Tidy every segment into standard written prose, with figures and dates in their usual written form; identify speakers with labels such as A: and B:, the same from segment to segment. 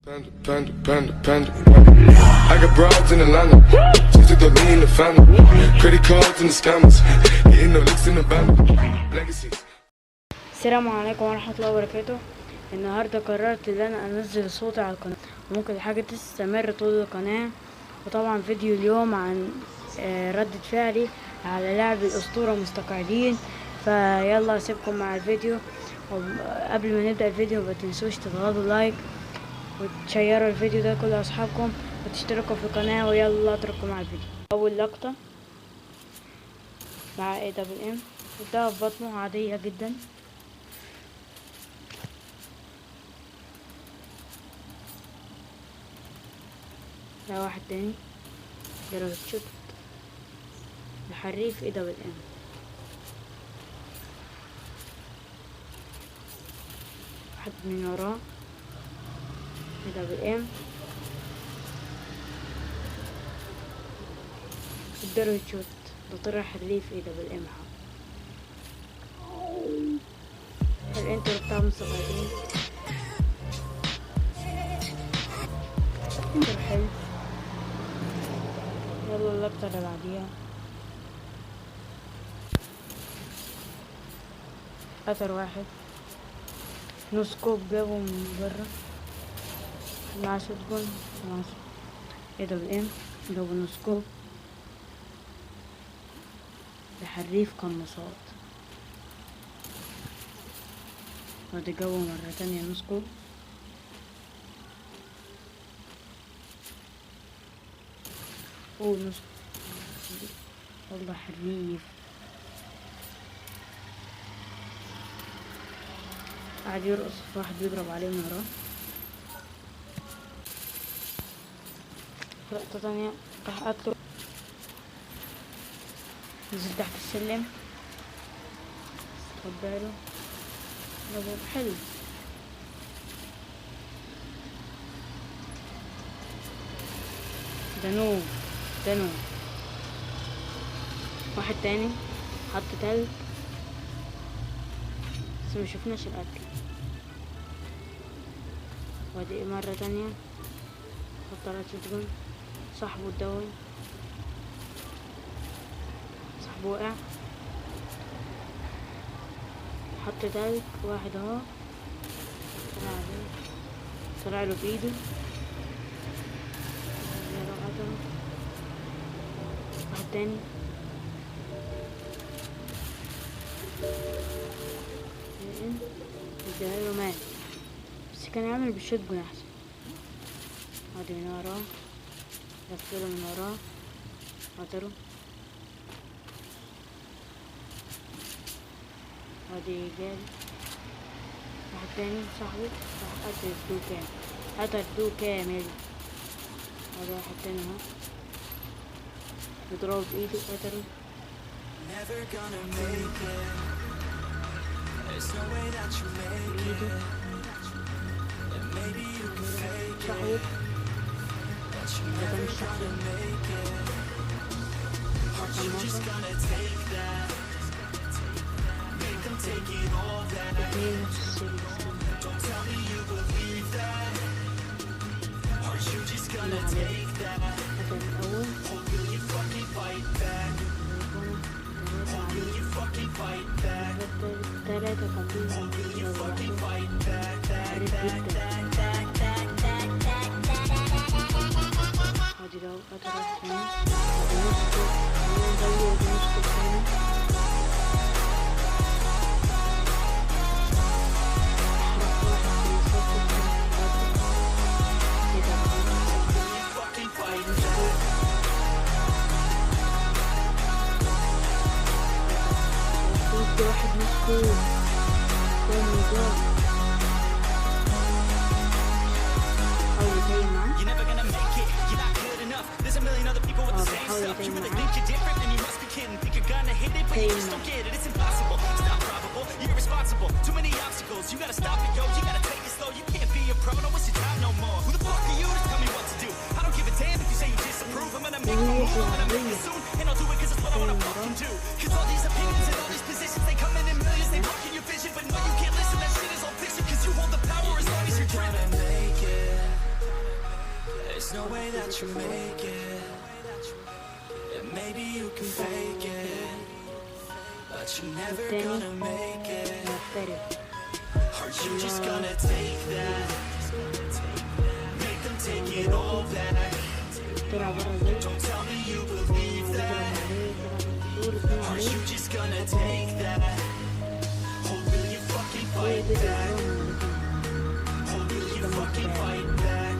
A: Panda. I got broads in Atlanta. Just to me in the family. Credit cards and the scammers. Getting no licks in the band. Legacies.
B: السلام عليكم ورحمة الله وبركاته. النهاردة قررت ان انا انزل صوتي على القناة، وممكن الحاجة تستمر طول القناة. وطبعا فيديو اليوم عن ردة فعلي على لعب الاسطورة مستقعدين. فيلا اسيبكم مع الفيديو، وقبل ما نبدأ الفيديو ما تنسوش تضغطوا لايك وتشيروا الفيديو ده كل اصحابكم وتشتركوا في القناة. ويلا اتركوا مع الفيديو. اول لقطة مع AWM ده في بطنه عادية جدا. ده واحد تاني درجة شوت الحريف AWM. واحد من وراه AWM درجة شوت ده طلع حريف AWM. الانترو بتاع مستقعدين انترو حلو. يلا اللقطة اللي بعديها اثر واحد نوسكوب جابه من برا مع شوتجون مع AWM جابه نوسكوب بحريف قناصات. وادي جابه مرة تانية نوسكوب نص. والله حريف. قاعد يرقص، واحد بيضرب عليه من وراه. لقطة تانية راح قتله، نزل تحت السلم خد باله ضربه حلو. ده نوب. واحد تاني حط تلج بس مشوفناش الأكل. وادي مرة تانية طلعت شوتجون صاحبه اتدون، صاحبه وقع حط تلج. واحد اهو طلع له بإيده واحد تاني اداله مات، بس كان يعمل بالشوتجون احسن. ادي من وراه لفله من وراه قتله. ادي جالي واحد تاني صاحبه راح قتل دو كامل. ادي واحد تاني اهو يضرب بايده قتله. صاحبه ده كان الشخص ثلاثة قتيل ادي لو قتل الثاني واحد مسكوب حاول يتين معاه. بحاول يتين معاه
C: There's no way that you make it. And maybe you can fake it, but you're never gonna make it. Are you just gonna take that? Make them take it all back. Don't tell me you believe that. Are you just gonna take that? Or will you fucking fight back? Or will you fucking fight back?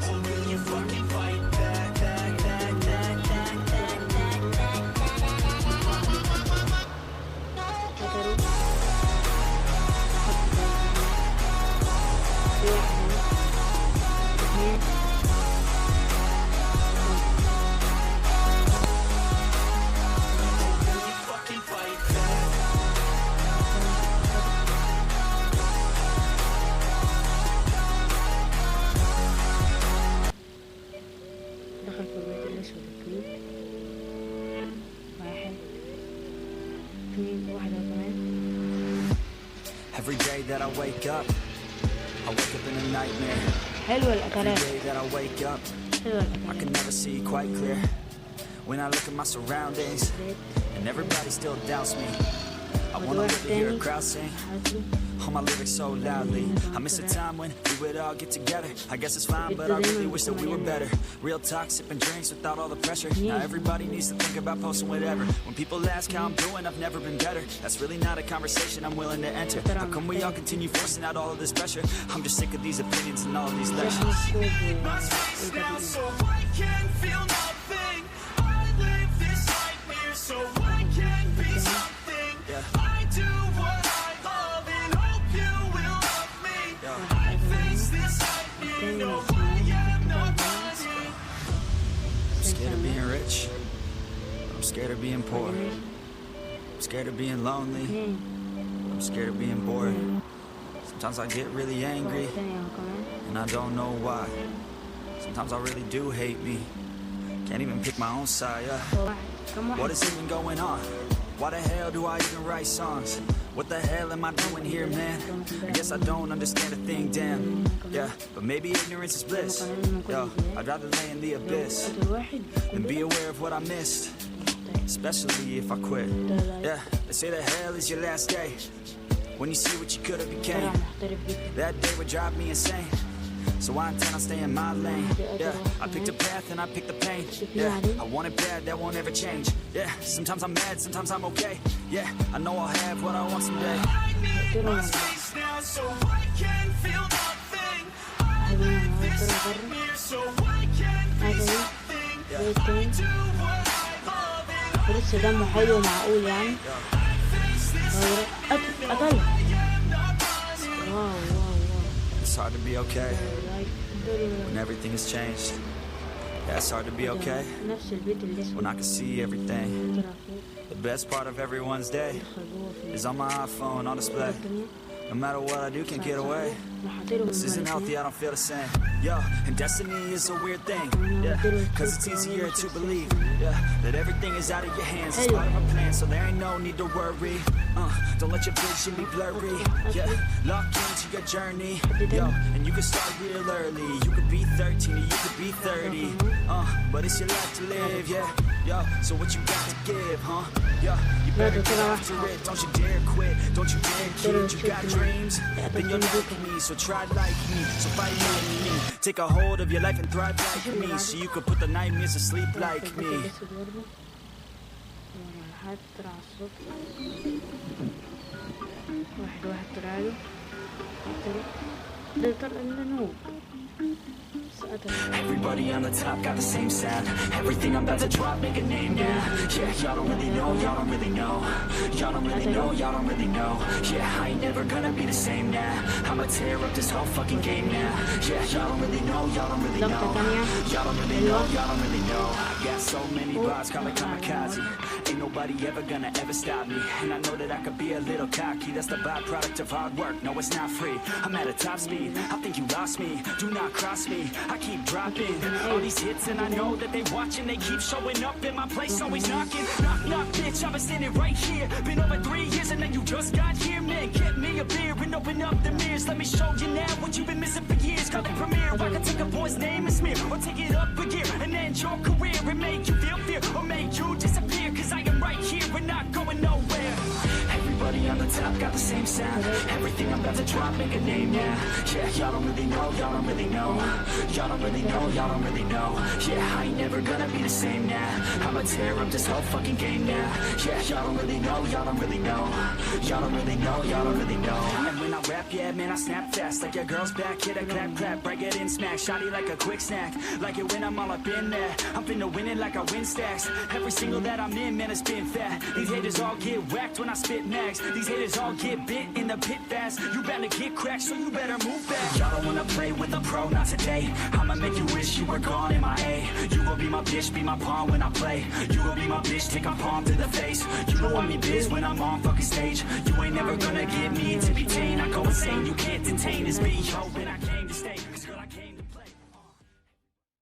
C: Or will you fucking fight back?
B: دخل في البيت الأسود 2 1 كمان.
C: Every day that I wake up in a nightmare.
B: حلوة
C: Every
B: الأكلات.
C: day that I wake up,
B: حلوة
C: I can
B: الأكلات.
C: never see quite clear. When I look at my surroundings, and everybody still doubts me. I wanna live to hear a crowd sing all my lyrics so loudly. I miss a time when we would all get together. I guess it's fine, but I really wish that we were better. Real talk, sipping drinks without all the pressure. Now everybody needs to think about posting whatever. When people ask how I'm doing, I've never been better. That's really not a conversation I'm willing to enter. How come we all continue forcing out all of this pressure? I'm just sick of these opinions and all of these lectures.
D: My space now, so I can feel nothing. I live this nightmare, so I can be something. I do what I love and hope you will love me. I face this nightmare, no, I am nobody.
C: I'm scared of being rich. I'm scared of being poor. I'm scared of being lonely. I'm scared of being bored. Sometimes I get really angry, and I don't know why. Sometimes I really do hate me. Can't even pick my own side. What is even going on? Why the hell do I even write songs? What the hell am I doing here, man? I guess I don't understand a thing, damn. Yeah, but maybe ignorance is bliss. Yo, I'd rather lay in the abyss than be aware of what I missed, especially if I quit. Yeah, they say that hell is your last day, when you see what you could have became. That day would drive me insane, so I intend on staying in my lane. Yeah, I picked a path and I picked the pain. Yeah, I want it bad, that won't ever change. Yeah, sometimes I'm mad, sometimes I'm okay. Yeah, I know I'll have what I want someday.
D: I need my space now, so I can feel nothing. I live this nightmare, so I can be something. I do what I love and
B: لسه دمه حلو معقول يعني. أطلع. واو.
C: It's hard to be okay when everything has changed. Yeah, it's hard to be okay
B: نفس البيت الأسود.
C: when I can see everything. The best part of everyone's day is on my iPhone on display. No matter what I do, can't get away. This isn't healthy, I don't feel the same. Yo, and destiny is a weird thing. Yeah, cause it's easier to believe. Yeah, that everything is out of your hands. It's part of a plan, so there ain't no need to worry. Don't let your vision be blurry. Yeah, lock into your journey. Yo, and you can start real early. You could be 13 or you could be 30. But it's your life to live, yeah. Yo, so what you got to give, huh? Yo, you better get after it. Don't you dare quit. Don't you dare kid. You got dreams, then you're like me. So try like me, so fight like me. Take a hold of your life and thrive like me, so you can put the nightmares to sleep like me.
B: واحد طلع له ده طلع لنا نوب.
C: Everybody on the top got the same sound. Everything I'm about to drop, make a name now. Yeah, y'all don't really know, y'all don't really know. Y'all don't really know, y'all don't really know. Yeah, I ain't never gonna be the same now. I'ma tear up this whole fucking game now. Yeah, y'all don't really know, y'all don't really know. Y'all don't really know, y'all don't really know. I got so many bars, call it kamikaze. Ain't nobody ever gonna ever stop me. And I know that I could be a little cocky. That's the byproduct of hard work, no it's not free. I'm at a top speed, I think you lost me. Do not cross me, I keep dropping all these hits and I know that they watching. They keep showing up in my place, always knocking. Knock, knock, bitch, I've been standing right here. Been over 3 years and then you just got here. Man, get me a beer and open up the mirrors. Let me show you now what you've been missing for years. Call it premiere I could take a boy's name and smear, or take it up a gear and end your career and make you feel fear, or make you disappear. Cause I am right here, we're not going nowhere. Everybody on the top got the same sound. Everything I'm about to drop, make a name now. Yeah, y'all don't really know, y'all don't really know. Y'all don't really know, y'all don't really know. Yeah, I ain't never gonna be the same now. I'ma tear up this whole fucking game now. Yeah, y'all don't really know, y'all don't really know. Y'all don't really know, y'all don't really know. And when I rap, yeah, man, I snap fast. Like your girl's back, hit a clap, clap, break it in, smack. Shotty like a quick snack, like it when I'm all up in there. I'm finna win it like I win stacks. Every single that I'm in, man, it's been fat. These haters all get whacked when I spit max. These haters all get bit in the pit fast. You better get cracked, so you better move back. Y'all don't wanna play with a pro, not today. I'ma make you wish you were gone in my A. You gon' be my bitch, be my pawn when I play. You gon' be my bitch, take my palm to the face. You don't want me biz when I'm on fucking stage. You ain't never gonna get me to be tame. I go insane, you can't detain this beat, yo, when I can't.